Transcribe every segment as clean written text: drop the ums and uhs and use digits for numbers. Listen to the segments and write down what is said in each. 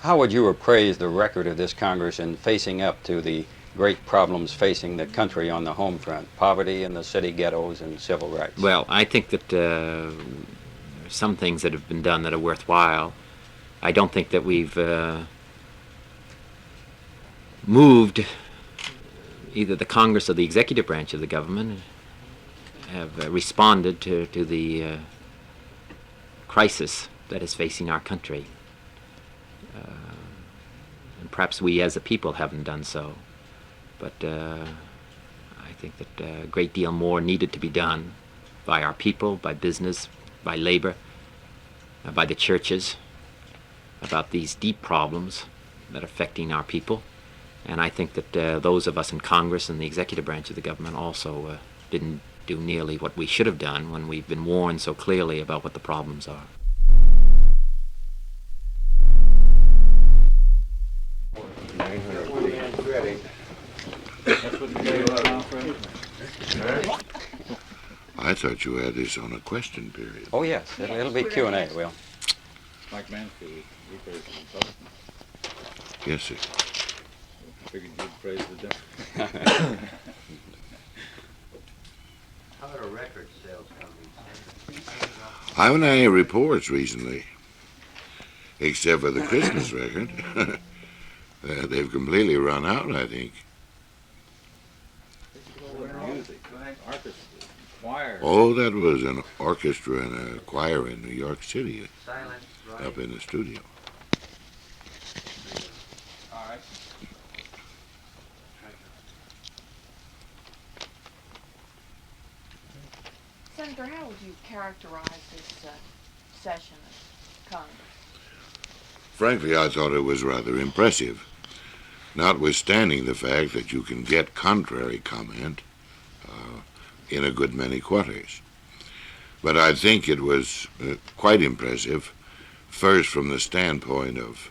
How would you appraise the record of this Congress in facing up to the great problems facing the country on the home front, poverty in the city ghettos and civil rights? Well, I think that some things that have been done that are worthwhile. I don't think that we've moved either the Congress or the executive branch of the government have responded to the crisis that is facing our country. And perhaps we as a people haven't done so. But I think that a great deal more needed to be done by our people, by business, by labor, by the churches, about these deep problems that are affecting our people. And I think that those of us in Congress and the executive branch of the government also didn't do nearly what we should have done when we've been warned so clearly about what the problems are. I thought you had this on a question period. Oh, yes. It'll be Q&A, Will. Mike Mansfield, he praised the Republican. Yes, sir. Figured you'd praise the Democrat. How about a record sales company? I haven't had any reports recently, except for the Christmas record. They've completely run out, I think. Music, orchestra, choir. Oh, that was an orchestra and a choir in New York City, Silence, right. up in the studio. All right. Senator, how would you characterize this session of Congress? Frankly, I thought it was rather impressive, notwithstanding the fact that you can get contrary comment in a good many quarters. But I think it was quite impressive, first from the standpoint of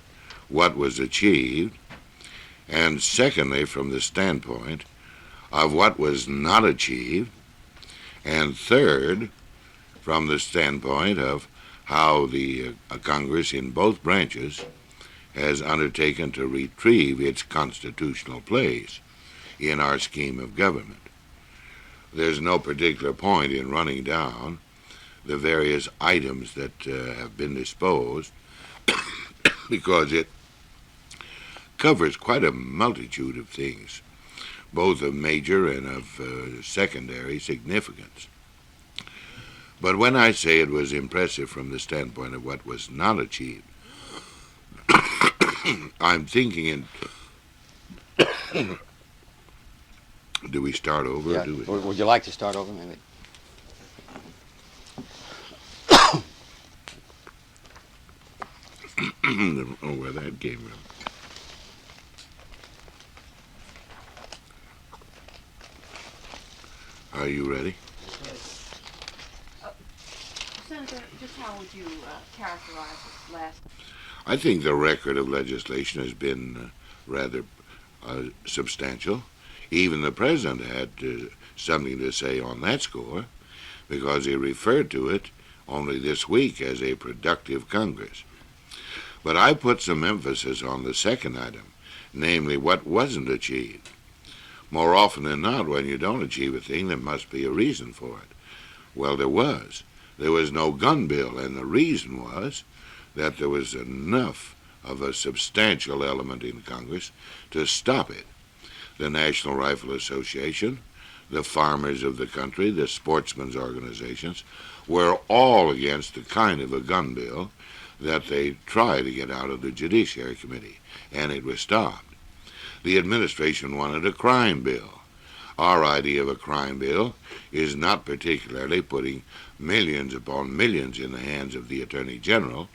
what was achieved, and secondly from the standpoint of what was not achieved, and third from the standpoint of how the Congress in both branches has undertaken to retrieve its constitutional place in our scheme of government. There's no particular point in running down the various items that have been disposed because it covers quite a multitude of things, both of major and of secondary significance. But when I say it was impressive from the standpoint of what was not achieved, I'm thinking in... Do we start over? Yeah. Or do we? Would you like to start over, maybe? I don't know where that came from. Are you ready? Senator, just how would you characterize this last? I think the record of legislation has been rather substantial. Even the president had something to say on that score, because he referred to it only this week as a productive Congress. But I put some emphasis on the second item, namely what wasn't achieved. More often than not, when you don't achieve a thing, there must be a reason for it. Well, there was. There was no gun bill, and the reason was that there was enough of a substantial element in Congress to stop it. The National Rifle Association, the farmers of the country, the sportsmen's organizations, were all against the kind of a gun bill that they tried to get out of the Judiciary Committee, and it was stopped. The administration wanted a crime bill. Our idea of a crime bill is not particularly putting millions upon millions in the hands of the Attorney General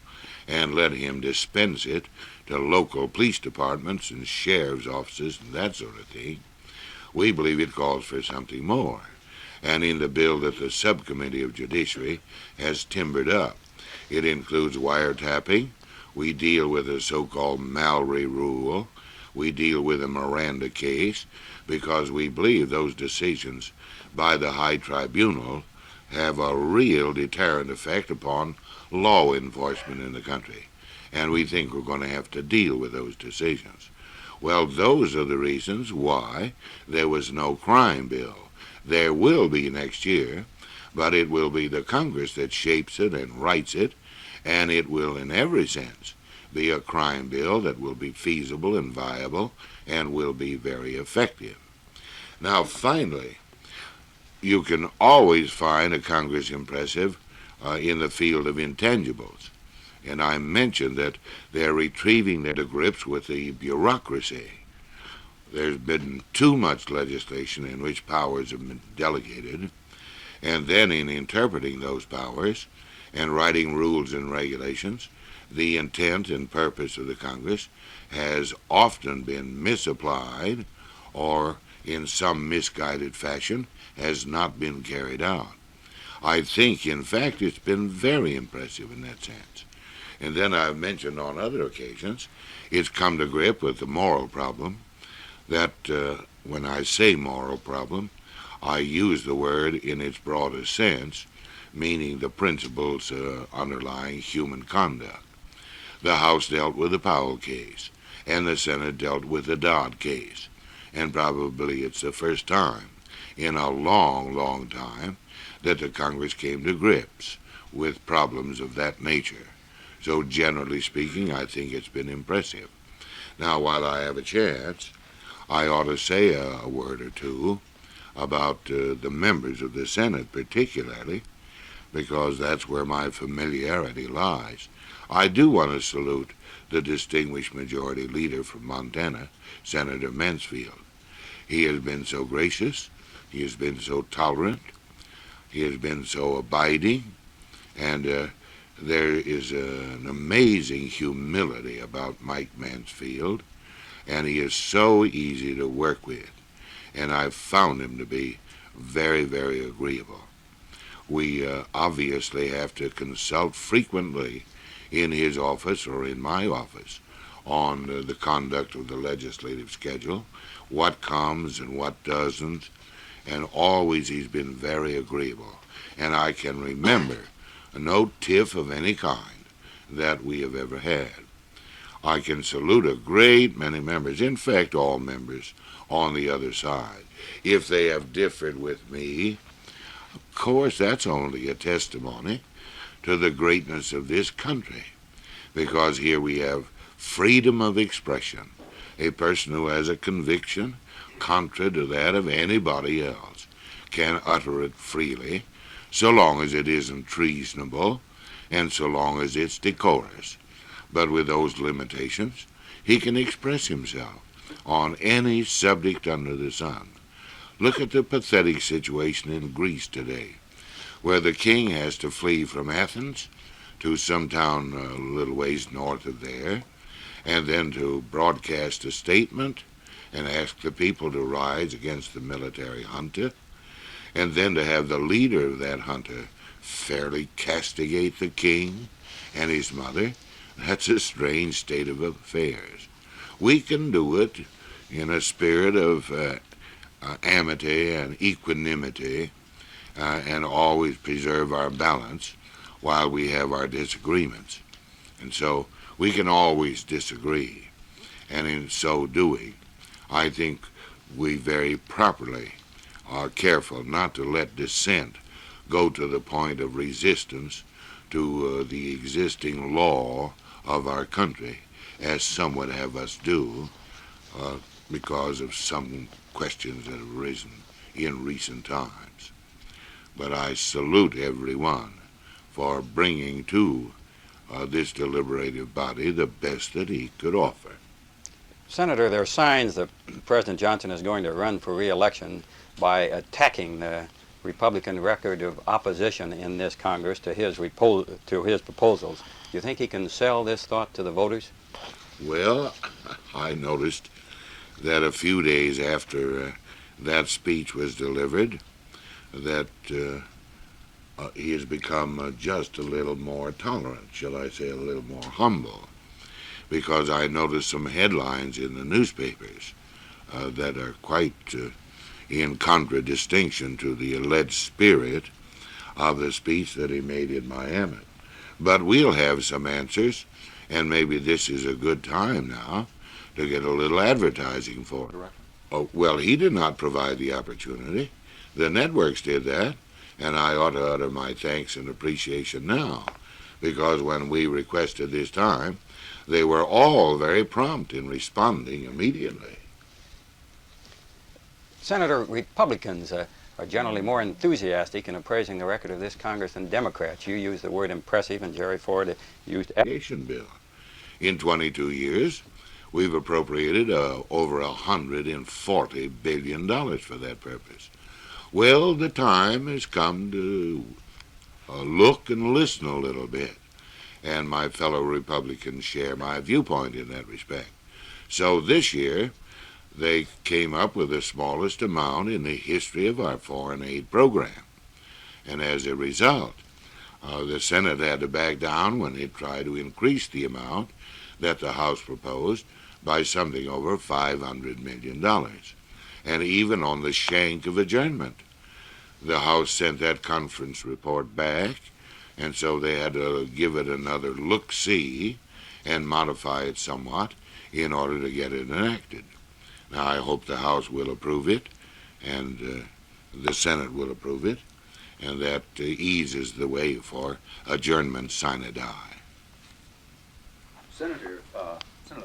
and let him dispense it to local police departments and sheriff's offices and that sort of thing. We believe it calls for something more. And in the bill that the Subcommittee of Judiciary has timbered up, it includes wiretapping. We deal with a so-called Mallory rule. We deal with a Miranda case because we believe those decisions by the High Tribunal have a real deterrent effect upon law enforcement in the country. and we think we're going to have to deal with those decisions. Well, those are the reasons why there was no crime bill. There will be next year, but it will be the Congress that shapes it and writes it, and it will, in every sense, be a crime bill that will be feasible and viable and will be very effective. Now, finally, you can always find a Congress impressive in the field of intangibles. And I mentioned that they're retrieving their grips with the bureaucracy. There's been too much legislation in which powers have been delegated, and then in interpreting those powers and writing rules and regulations, the intent and purpose of the Congress has often been misapplied or in some misguided fashion has not been carried out. I think, in fact, it's been very impressive in that sense. And then I've mentioned on other occasions, it's come to grip with the moral problem that when I say moral problem, I use the word in its broadest sense, meaning the principles underlying human conduct. The House dealt with the Powell case, and the Senate dealt with the Dodd case. And probably it's the first time in a long, long time that the Congress came to grips with problems of that nature. So generally speaking, I think it's been impressive. Now, while I have a chance, I ought to say a word or two about the members of the Senate particularly, because that's where my familiarity lies. I do want to salute the distinguished majority leader from Montana, Senator Mansfield. He has been so gracious, he has been so tolerant, he has been so abiding, and there is an amazing humility about Mike Mansfield, and he is so easy to work with, and I've found him to be very, very agreeable. We obviously have to consult frequently in his office or in my office on the conduct of the legislative schedule, what comes and what doesn't, and always he's been very agreeable. And I can remember no tiff of any kind that we have ever had. I can salute a great many members, in fact all members, on the other side. If they have differed with me, of course that's only a testimony to the greatness of this country, because here we have freedom of expression. A person who has a conviction contrary to that of anybody else can utter it freely, so long as it isn't treasonable and so long as it's decorous. But with those limitations, he can express himself on any subject under the sun. Look at the pathetic situation in Greece today, where the king has to flee from Athens to some town a little ways north of there, and then to broadcast a statement and ask the people to rise against the military junta, and then to have the leader of that junta fairly castigate the king and his mother. That's a strange state of affairs. We can do it in a spirit of amity and equanimity and always preserve our balance while we have our disagreements. And so we can always disagree. And in so doing, I think we very properly are careful not to let dissent go to the point of resistance to the existing law of our country, as some would have us do because of some questions that have arisen in recent times. But I salute everyone for bringing to this deliberative body the best that he could offer. Senator, there are signs that President Johnson is going to run for re-election by attacking the Republican record of opposition in this Congress to his proposals. Do you think he can sell this thought to the voters? Well, I noticed that a few days after that speech was delivered, that he has become just a little more tolerant, shall I say, a little more humble, because I noticed some headlines in the newspapers that are quite in contradistinction to the alleged spirit of the speech that he made in Miami. But we'll have some answers, And maybe this is a good time now to get a little advertising for it. Oh, well, he did not provide the opportunity. The networks did that, and I ought to utter my thanks and appreciation now, because when we requested this time, they were all very prompt in responding immediately. Senator, Republicans are generally more enthusiastic in appraising the record of this Congress than Democrats. You used the word impressive, and Jerry Ford used Appropriation bill. In 22 years, we've appropriated over $140 billion for that purpose. Well, the time has come to look and listen a little bit, and my fellow Republicans share my viewpoint in that respect. So this year, they came up with the smallest amount in the history of our foreign aid program. And as a result, the Senate had to back down when it tried to increase the amount that the House proposed by something over $500 million. And even on the shank of adjournment, the House sent that conference report back, and so they had to give it another look-see and modify it somewhat in order to get it enacted. Now, I hope the House will approve it, and the Senate will approve it, and that eases the way for adjournment sine die. Senator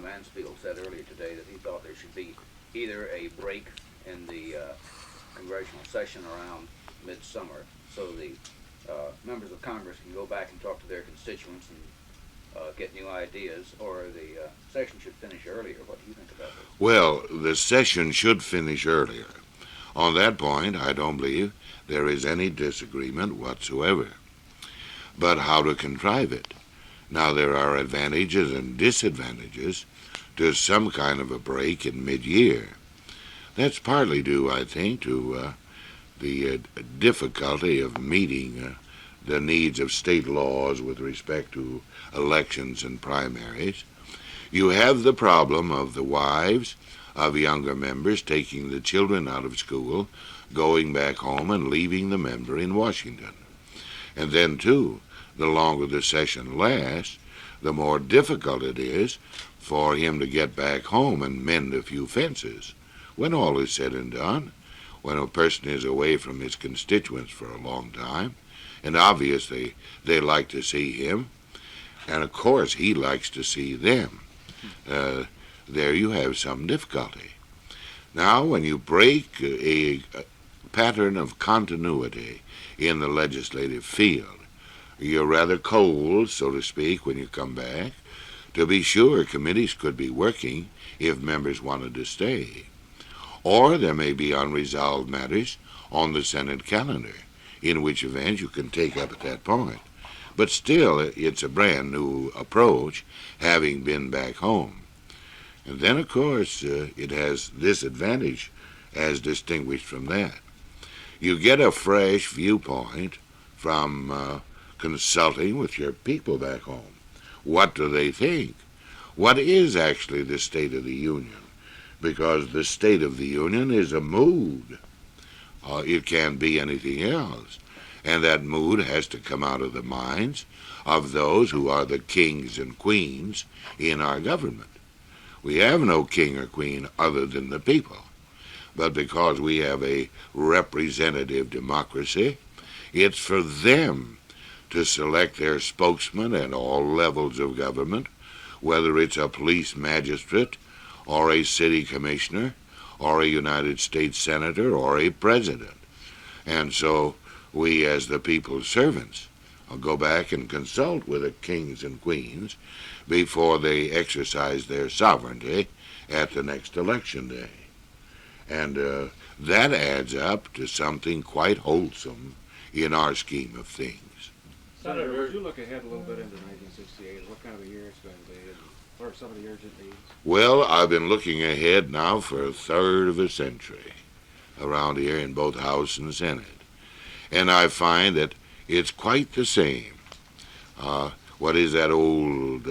Mansfield said earlier today that he thought there should be either a break in the congressional session around midsummer so the members of Congress can go back and talk to their constituents and get new ideas, or the session should finish earlier. What do you think about this? Well, the session should finish earlier. On that point, I don't believe there is any disagreement whatsoever. But how to contrive it? Now, there are advantages and disadvantages to some kind of a break in mid-year. That's partly due, I think, to the difficulty of meeting the needs of state laws with respect to elections and primaries. You have the problem of the wives of younger members taking the children out of school, going back home and leaving the member in Washington. And then, too, the longer the session lasts, the more difficult it is for him to get back home and mend a few fences. When all is said and done, when a person is away from his constituents for a long time, and obviously they like to see him, and of course he likes to see them, there you have some difficulty. Now, when you break a pattern of continuity in the legislative field, you're rather cold, so to speak, when you come back. To be sure, committees could be working if members wanted to stay. Or there may be unresolved matters on the Senate calendar, in which event you can take up at that point. But still, it's a brand new approach, having been back home. And then, of course, it has this advantage as distinguished from that. You get a fresh viewpoint from consulting with your people back home. What do they think? What is actually the State of the Union? Because the State of the Union is a mood. It can't be anything else. And that mood has to come out of the minds of those who are the kings and queens in our government. We have no king or queen other than the people. But because we have a representative democracy, it's for them to select their spokesman at all levels of government, whether it's a police magistrate or a city commissioner or a United States senator or a president. And so we, as the people's servants, go back and consult with the kings and queens before they exercise their sovereignty at the next election day. And that adds up to something quite wholesome in our scheme of things. Senator, would you look ahead a little bit into 1968? What kind of a year it's going to be, and what are some of the urgent needs? Well, I've been looking ahead now for a third of a century around here in both House and Senate. And I find that it's quite the same. What is that old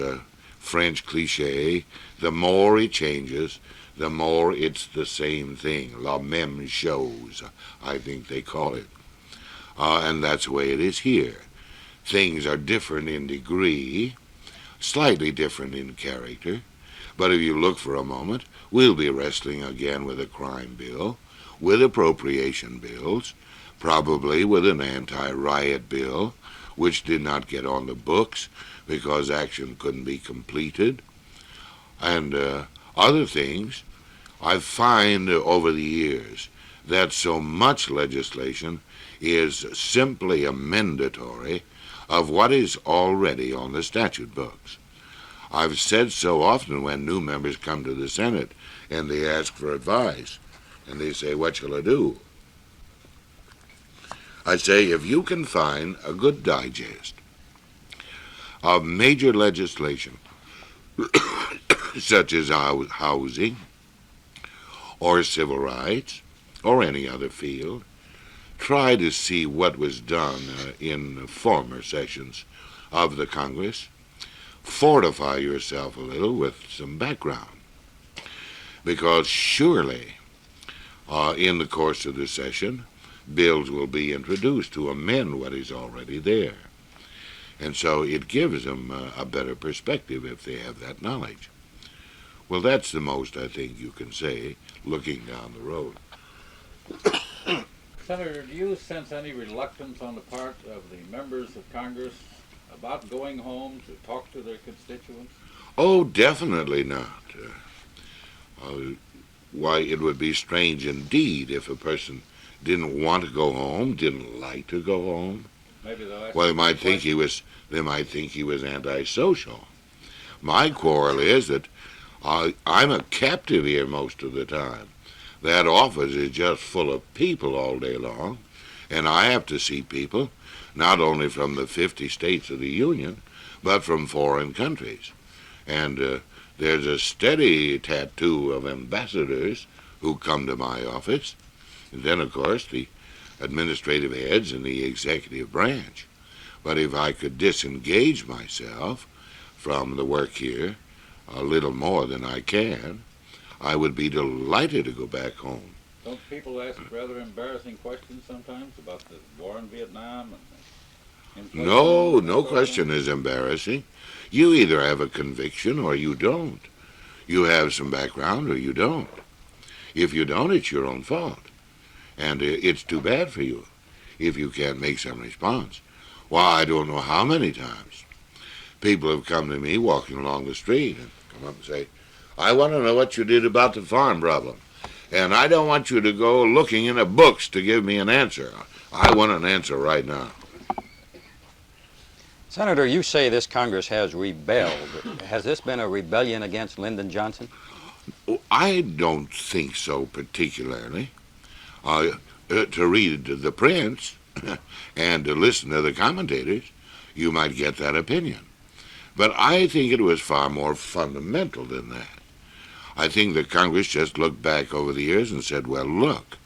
French cliche? The more it changes, the more it's the same thing. La même chose, I think they call it. And that's the way it is here. Things are different in degree, slightly different in character. But if you look for a moment, we'll be wrestling again with a crime bill, with appropriation bills, probably with an anti-riot bill, which did not get on the books because action couldn't be completed, and other things. I find over the years that so much legislation is simply a mandatory of what is already on the statute books. I've said so often when new members come to the Senate and they ask for advice and they say, what shall I do? I say, if you can find a good digest of major legislation, such as housing or civil rights or any other field, try to see what was done in former sessions of the Congress. Fortify yourself a little with some background, because surely in the course of the session, bills will be introduced to amend what is already there. And so it gives them a better perspective if they have that knowledge. Well, that's the most I think you can say looking down the road. Senator, do you sense any reluctance on the part of the members of Congress about going home to talk to their constituents? Oh, definitely not. Why, it would be strange indeed if a person didn't want to go home, didn't like to go home. Maybe they'll ask Well, they you might a think he was antisocial. My quarrel is that I'm a captive here most of the time. That office is just full of people all day long, and I have to see people not only from the 50 states of the Union, but from foreign countries. And there's a steady tattoo of ambassadors who come to my office, and then, of course, the administrative heads and the executive branch. But if I could disengage myself from the work here a little more than I can, I would be delighted to go back home. Don't people ask rather embarrassing questions sometimes about the war in Vietnam and inflation No, and that no sort of question thing? is embarrassing. You either have a conviction or you don't. You have some background or you don't. If you don't, it's your own fault. And it's too bad for you if you can't make some response. Why, I don't know how many times people have come to me walking along the street and come up and say, I want to know what you did about the farm problem. And I don't want you to go looking in the books to give me an answer. I want an answer right now. Senator, you say this Congress has rebelled. Has this been a rebellion against Lyndon Johnson? I don't think so particularly. To read the prints and to listen to the commentators, you might get that opinion. But I think it was far more fundamental than that. I think the Congress just looked back over the years and said, well, look,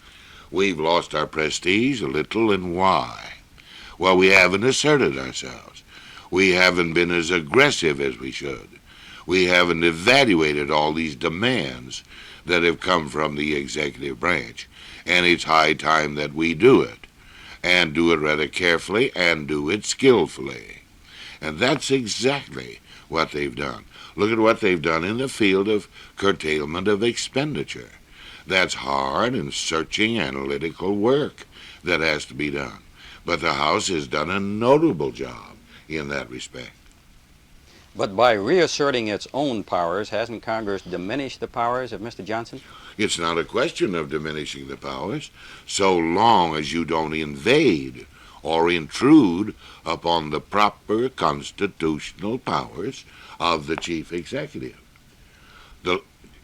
we've lost our prestige a little, and why? Well, we haven't asserted ourselves. We haven't been as aggressive as we should. We haven't evaluated all these demands that have come from the executive branch. And it's high time that we do it, and do it rather carefully, and do it skillfully. And that's exactly what they've done. Look at what they've done in the field of curtailment of expenditure. That's hard and searching analytical work that has to be done. But the House has done a notable job in that respect. But by reasserting its own powers, hasn't Congress diminished the powers of Mr. Johnson? It's not a question of diminishing the powers, so long as you don't invade or intrude upon the proper constitutional powers of the chief executive.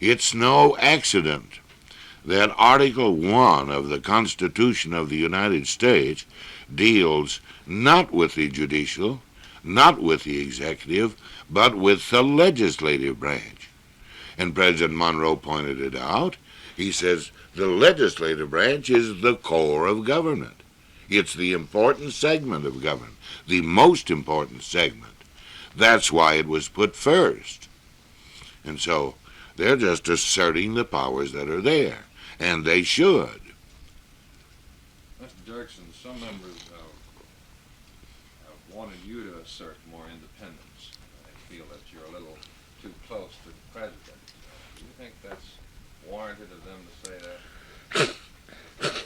It's no accident that Article 1 of the Constitution of the United States deals not with the judicial, not with the executive, but with the legislative branch. And President Monroe pointed it out. He says the legislative branch is the core of government. It's the important segment of government, the most important segment. That's why it was put first. And so they're just asserting the powers that are there, and they should. Mr. Dirksen, some members wanted you to assert more independence. feel that you're a little too close to the president. Do you think that's warranted of them to say that?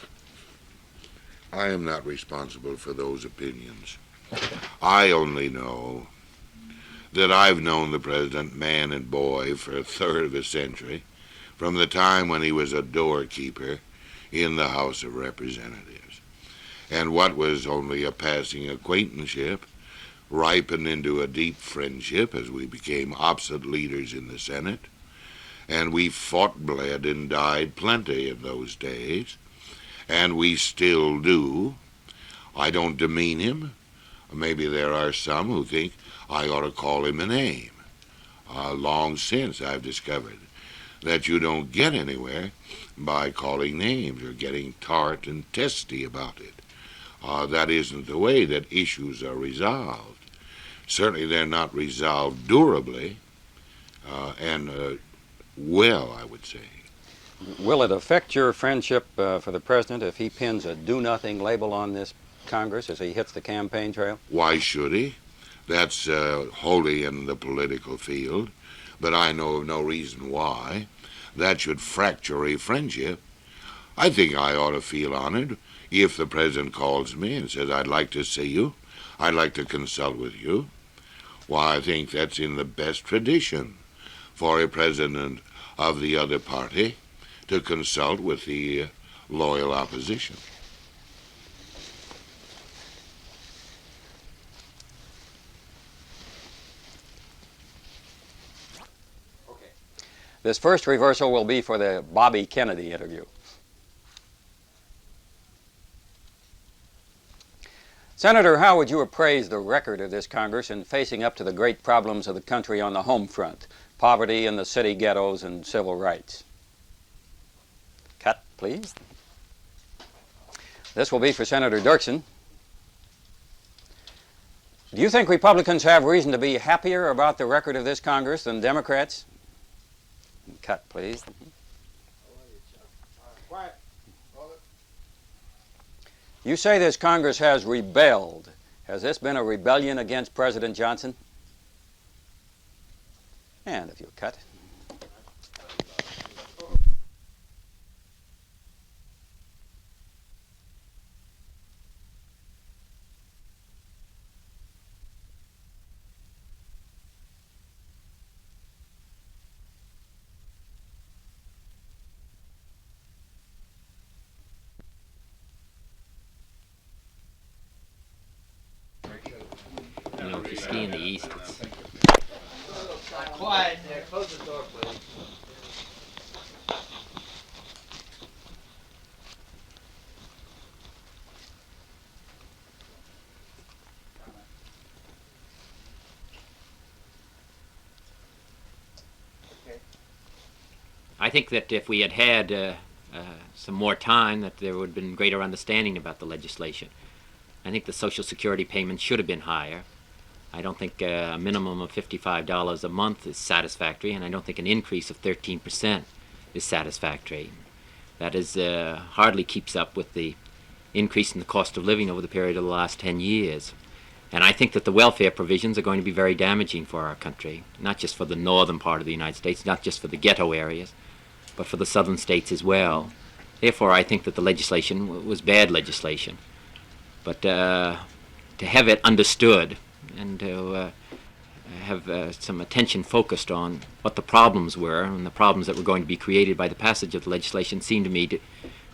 I am not responsible for those opinions. I only know that I've known the president, man and boy, for a third of a century, from the time when he was a doorkeeper in the House of Representatives. And what was only a passing acquaintanceship ripened into a deep friendship as we became opposite leaders in the Senate. And we fought, bled, and died plenty in those days. And we still do. I don't demean him. Maybe there are some who think I ought to call him a name. Long since I've discovered that you don't get anywhere by calling names or getting tart and testy about it. That isn't the way that issues are resolved. Certainly they're not resolved durably and well, I would say. Will it affect your friendship for the president if he pins a do-nothing label on this Congress as he hits the campaign trail? Why should he? That's wholly in the political field, but I know of no reason why that should fracture a friendship. I think I ought to feel honored if the president calls me and says, I'd like to see you, I'd like to consult with you. Why, I think that's in the best tradition for a president of the other party to consult with the loyal opposition. This first reversal will be for the Bobby Kennedy interview. Senator, how would you appraise the record of this Congress in facing up to the great problems of the country on the home front, poverty in the city ghettos and civil rights? Cut, please. This will be for Senator Dirksen. Do you think Republicans have reason to be happier about the record of this Congress than Democrats? Cut, please. You say this Congress has rebelled. Has this been a rebellion against President Johnson? And if you'll cut. You know, if you ski in the east, it's Quiet there. Close the door, please. I think that if we had had some more time, that there would have been greater understanding about the legislation. I think the Social Security payments should have been higher. I don't think a minimum of $55 a month is satisfactory, and I don't think an increase of 13% is satisfactory. That is hardly keeps up with the increase in the cost of living over the period of the last 10 years. And I think that the welfare provisions are going to be very damaging for our country, not just for the northern part of the United States, not just for the ghetto areas, but for the southern states as well. Therefore, I think that the legislation was bad legislation. But to have it understood and to have some attention focused on what the problems were and the problems that were going to be created by the passage of the legislation seemed to me to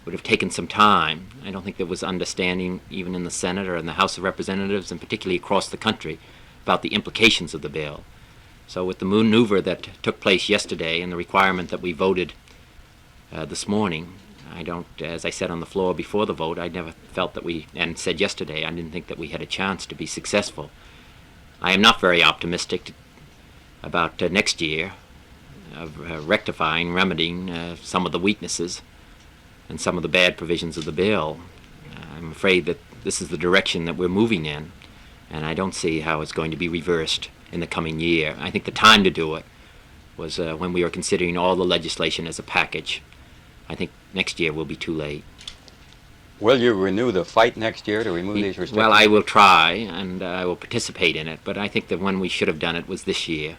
would have taken some time. I don't think there was understanding even in the Senate or in the House of Representatives, and particularly across the country, about the implications of the bill. So with the maneuver that took place yesterday and the requirement that we voted this morning, I don't, as I said on the floor before the vote, I never felt that we, and said yesterday, I didn't think that we had a chance to be successful. I am not very optimistic about next year of rectifying, remedying some of the weaknesses and some of the bad provisions of the bill. I'm afraid that this is the direction that we're moving in, and I don't see how it's going to be reversed in the coming year. I think the time to do it was when we were considering all the legislation as a package. I think next year will be too late. Will you renew the fight next year to remove these restrictions? Well, I will try, and I will participate in it, but I think that when we should have done it was this year.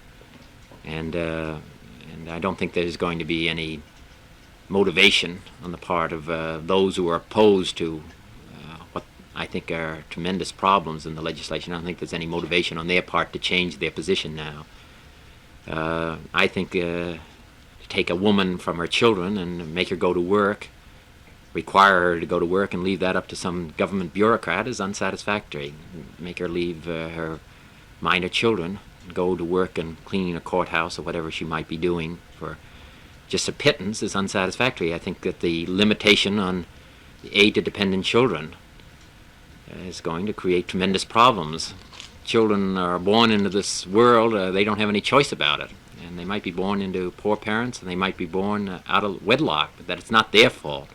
And I don't think there's going to be any motivation on the part of those who are opposed to what I think are tremendous problems in the legislation. I don't think there's any motivation on their part to change their position now. I think to take a woman from her children and make her go to work, require her to go to work and leave that up to some government bureaucrat is unsatisfactory. Make her leave her minor children, go to work and cleaning a courthouse or whatever she might be doing for just a pittance is unsatisfactory. I think that the limitation on the aid to dependent children is going to create tremendous problems. Children are born into this world, they don't have any choice about it. And they might be born into poor parents, and they might be born out of wedlock, but that it's not their fault.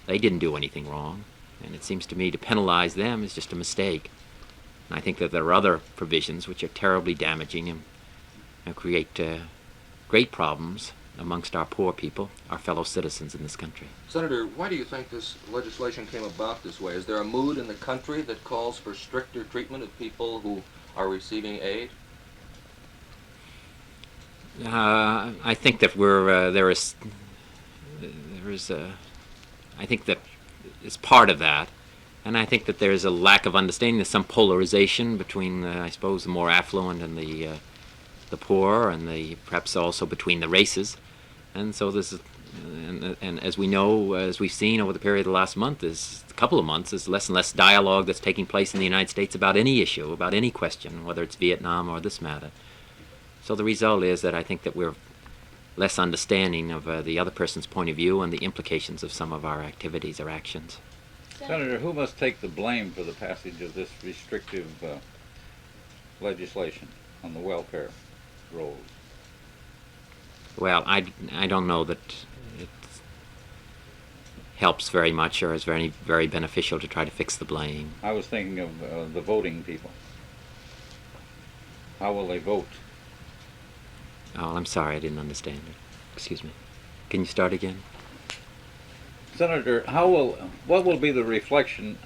They didn't do anything wrong, and it seems to me to penalize them is just a mistake. And I think that there are other provisions which are terribly damaging and create great problems amongst our poor people, our fellow citizens in this country. Senator, why do you think this legislation came about this way? Is there a mood in the country that calls for stricter treatment of people who are receiving aid? I think that I think that is part of that, and I think that there is a lack of understanding. There's some polarization between, I suppose, the more affluent and the poor, and perhaps also between the races, and so this is, and as we know, as we've seen over the period of the last couple of months, there's less and less dialogue that's taking place in the United States about any issue, about any question, whether it's Vietnam or this matter. So the result is that I think that we're less understanding of the other person's point of view and the implications of some of our activities or actions. Senator, who must take the blame for the passage of this restrictive legislation on the welfare rolls? Well, I don't know that it helps very much or is very beneficial to try to fix the blame. I was thinking of the voting people. How will they vote? Oh, I'm sorry, I didn't understand it. Excuse me. Can you start again? Senator, what will be the reflection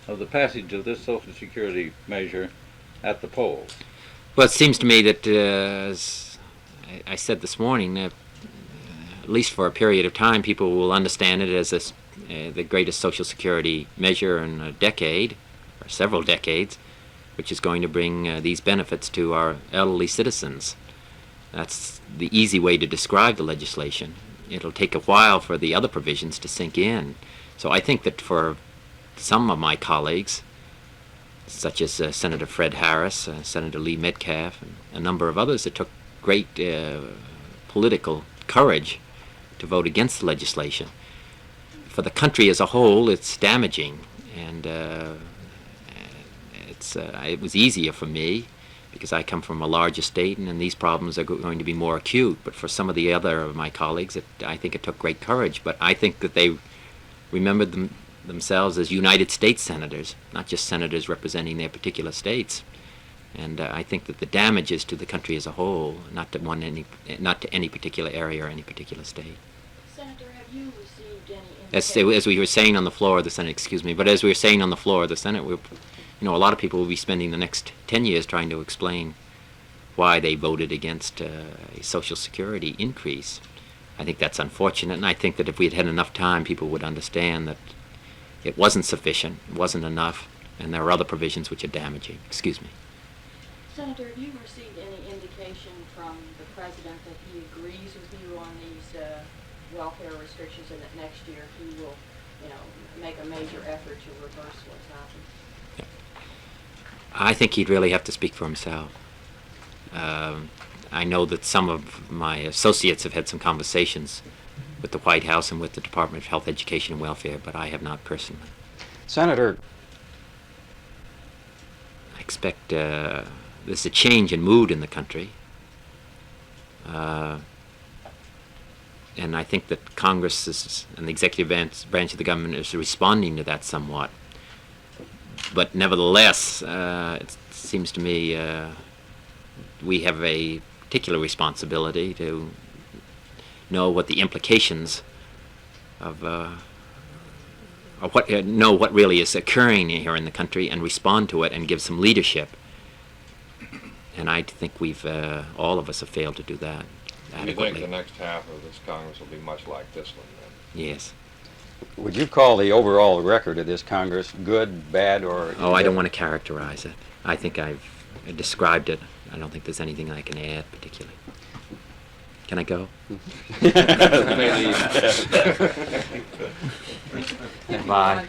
of the passage of this Social Security measure at the polls? Well, it seems to me that, as I said this morning, at least for a period of time, people will understand it as the greatest Social Security measure in a decade, or several decades, which is going to bring these benefits to our elderly citizens. That's the easy way to describe the legislation. It'll take a while for the other provisions to sink in. So I think that for some of my colleagues, such as Senator Fred Harris, Senator Lee Metcalf, and a number of others, it took great political courage to vote against the legislation. For the country as a whole, it's damaging, and it was easier for me because I come from a larger state, and these problems are going to be more acute. But for some of the other of my colleagues, I think it took great courage. But I think that they remembered themselves as United States senators, not just senators representing their particular states. And I think that the damage is to the country as a whole, not to any particular area or any particular state. Senator, have you received any As we were saying on the floor of the Senate, excuse me, but as we were saying on the floor of the Senate, a lot of people will be spending the next 10 years trying to explain why they voted against a Social Security increase. I think that's unfortunate, and I think that if we had had enough time, people would understand that it wasn't sufficient, it wasn't enough, and there are other provisions which are damaging. Excuse me. Senator, have you received any indication from the President that he agrees with you on these welfare restrictions and that next year he will, make a major effort to reverse what's happened? I think he'd really have to speak for himself. I know that some of my associates have had some conversations with the White House and with the Department of Health, Education, and Welfare, but I have not personally. Senator, I expect there's a change in mood in the country. And I think that Congress and the executive branch of the government is responding to that somewhat. But nevertheless, it seems to me we have a particular responsibility to know what the implications of know what really is occurring here in the country and respond to it and give some leadership. And I think we've, all of us have failed to do that You adequately. think the next half of this Congress will be much like this one then? Yes. Would you call the overall record of this Congress good, bad, or... Oh, I don't want to characterize it. I think I've described it. I don't think there's anything I can add particularly. Can I go? Bye.